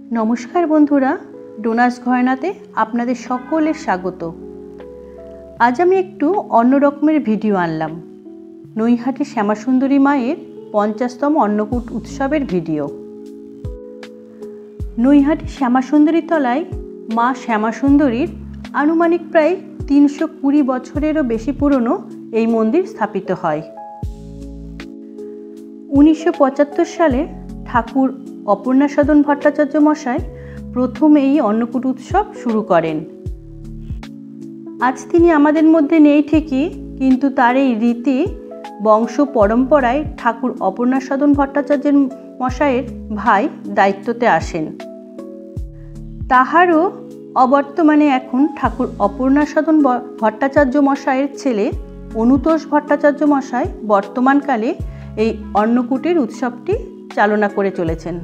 नमस्कार बंधुरा डोनास घरानाते आपनादेर सकलेर स्वागत। आज आमी एकटू अन्य रकमेर भिडियो आनलाम। नैहाटी श्यामासुंदरी मायेर 50तम अन्नकूट उत्सवेर भिडियो। नैहाटी श्यामासुंदरी तलाय मा श्यामासुंदरीर आनुमानिक प्राय 320 बछरेरो बेशी पुरानो एई मंदिर स्थापित हय। 1975 साले ठाकुर अपर्णा सदन भट्टाचार्य मशाई प्रथम এই अन्नकूट उत्सव शुरू करें। आज तिनि आमादेर मध्य नेই ঠিকই, किन्तु तार এই রীতি বংশ परम्पराय ठाकुर अपर्णा सदन भट्टाचार्य मशाइয়ের भाई दायित्वते आसेन। ताहारो अबर्तमाने एखन ठाकुर अपर्णा सदन भट्टाचार्य मशाइয়ের छेले अनुतोष भट्टाचार्य मशाई बर्तमानकाले এই अन्नकूटेर उत्सवटी चालना करे चलेছেন।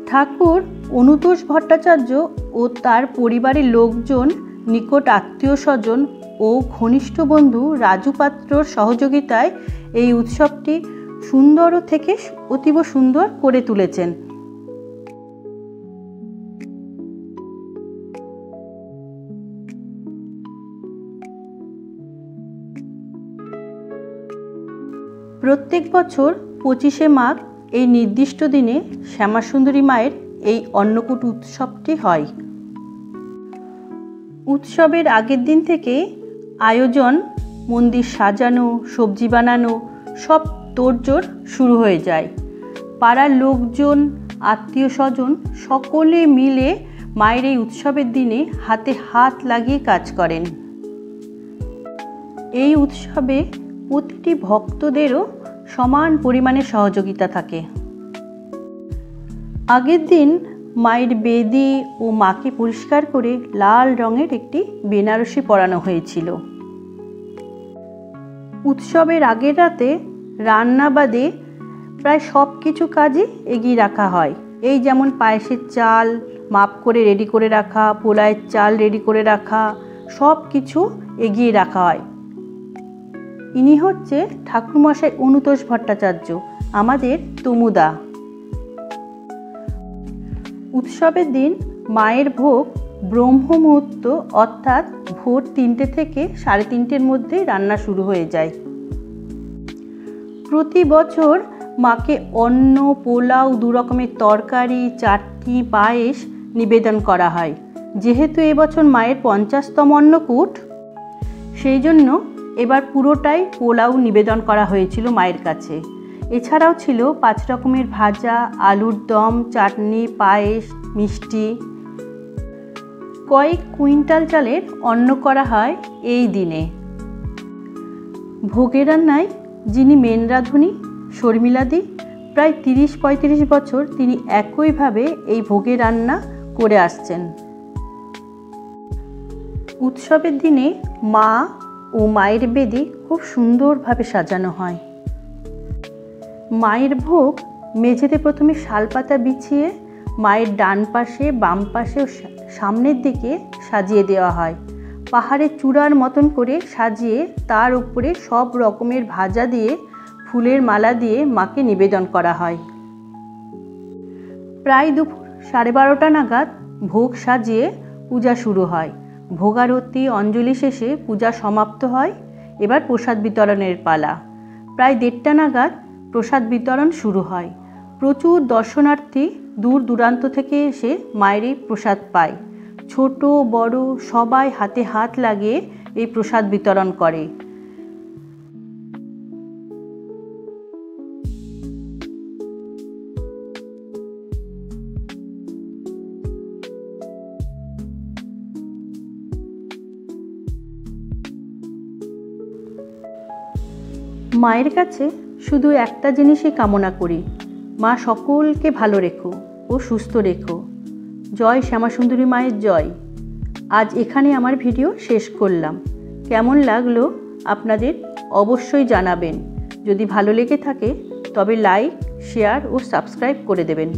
ठाकुर अनुतोष भट्टाचार्य और तार परिवारेर लोकजन निकट आत्मीय स्वजन और घनिष्ठ बंधु राजू पात्रोर सहयोगिताय এই उत्सवटी सुंदर থেকে অতীব सुंदर করে তুলেছেন। प्रत्येक बछर 25 माघ এই নির্দিষ্ট দিনে শ্যামাসুন্দরী মায়ের এই अन्नकूट उत्सवটি হয়। उत्सवेर आगेर दिन থেকে आयोजन मंदिर साजानो सब्जी बानानो सब तोड़जोड़ शुरू हो जाए। पाड़ार लोकजन आत्मीय स्वजन सकले मिले माয়ের এই उत्सवेर दिने हाथे हाथ लागिए काज करें। এই उत्सवे प्रतिटी भक्तदेरो समान परिमाणे सहयोगिता थाके। आगेर दिन माয়ের बेदी और माके परिष्कार करे लाल रंगेर एकटी बेनारसी परानो हयेछिलो। उत्सवेर आगेर राते रान्ना बादे प्राय सबकिछु काजई एगिয়ে राखा हय। এই যেমন পায়েসের চাল মাপ করে রেডি করে রাখা, পোলাওয়ের চাল রেডি করে রাখা, সব কিছু এগিয়ে রাখা হয়। ইনি হচ্ছে ঠাকুরমশাই অনুতোষ ভট্টাচার্য, আমাদের তমুদা। उत्सवेर दिन माয়ের भोग ब्रह्म मुहूर्त अर्थात भोर 3টে থেকে 3:30টের মধ্যে রান্না शुरू हो जाए। प्रति बछर माके अन्न पोलाव 2 रकमेर तरकारी चाटनी पायेस निवेदन करा हय। जेहेतु এবছর माয়ের 50तम अन्नकूट সেই জন্য এবার পুরোটাই পোলাও নিবেদন করা হয়েছিল মায়ের কাছে। এছাড়াও ছিল 5 রকমের ভাজা, আলুর দম, চাটনি, পায়েস, মিষ্টি। কয়েক কুইন্টাল চালের অন্ন করা হয় এই দিনে। ভোগের রান্নায় যিনি মেন রাঁধুনি শর্মিলাদি, প্রায় 30-35 বছর তিনি একইভাবে এই ভোগের রান্না করে আসছেন। উৎসবের দিনে মা ও মায়ের বেদি খুব সুন্দরভাবে সাজানো হয়। মায়ের ভোগ মেঝেতে প্রথমে শালপাতা বিছিয়ে মায়ের ডান পাশে বাম পাশে ও সামনের দিকে সাজিয়ে দেওয়া হয়। পাহাড়ের চূড়ার মতন করে সাজিয়ে তার উপরে সব রকমের ভাজা দিয়ে ফুলের মালা দিয়ে মাকে নিবেদন করা হয়। প্রায় দুপুর 12:30 নাগাদ ভোগ সাজিয়ে পূজা শুরু হয়। ভোগারতি অঞ্জলি শেষে পূজা সমাপ্ত হয়। এবার প্রসাদ বিতরণের পালা। প্রায় 1:30টা নাগাদ প্রসাদ বিতরণ শুরু হয়। প্রচুর দর্শনার্থী দূর দূরান্ত থেকে এসে মায়ের এই প্রসাদ পায়। ছোট বড় সবাই হাতে হাত লাগিয়ে এই প্রসাদ বিতরণ করে। মায়ের কাছে শুধু একটা জিনিসই কামনা করি, মা সকলকে ভালো রেখো ও সুস্থ রেখো। জয় শ্যামাসুন্দরী মায়ের জয়। আজ এখানে আমার ভিডিও শেষ করলাম। কেমন লাগলো আপনাদের অবশ্যই জানাবেন। যদি ভালো লেগে থাকে তবে লাইক, শেয়ার ও সাবস্ক্রাইব করে দেবেন।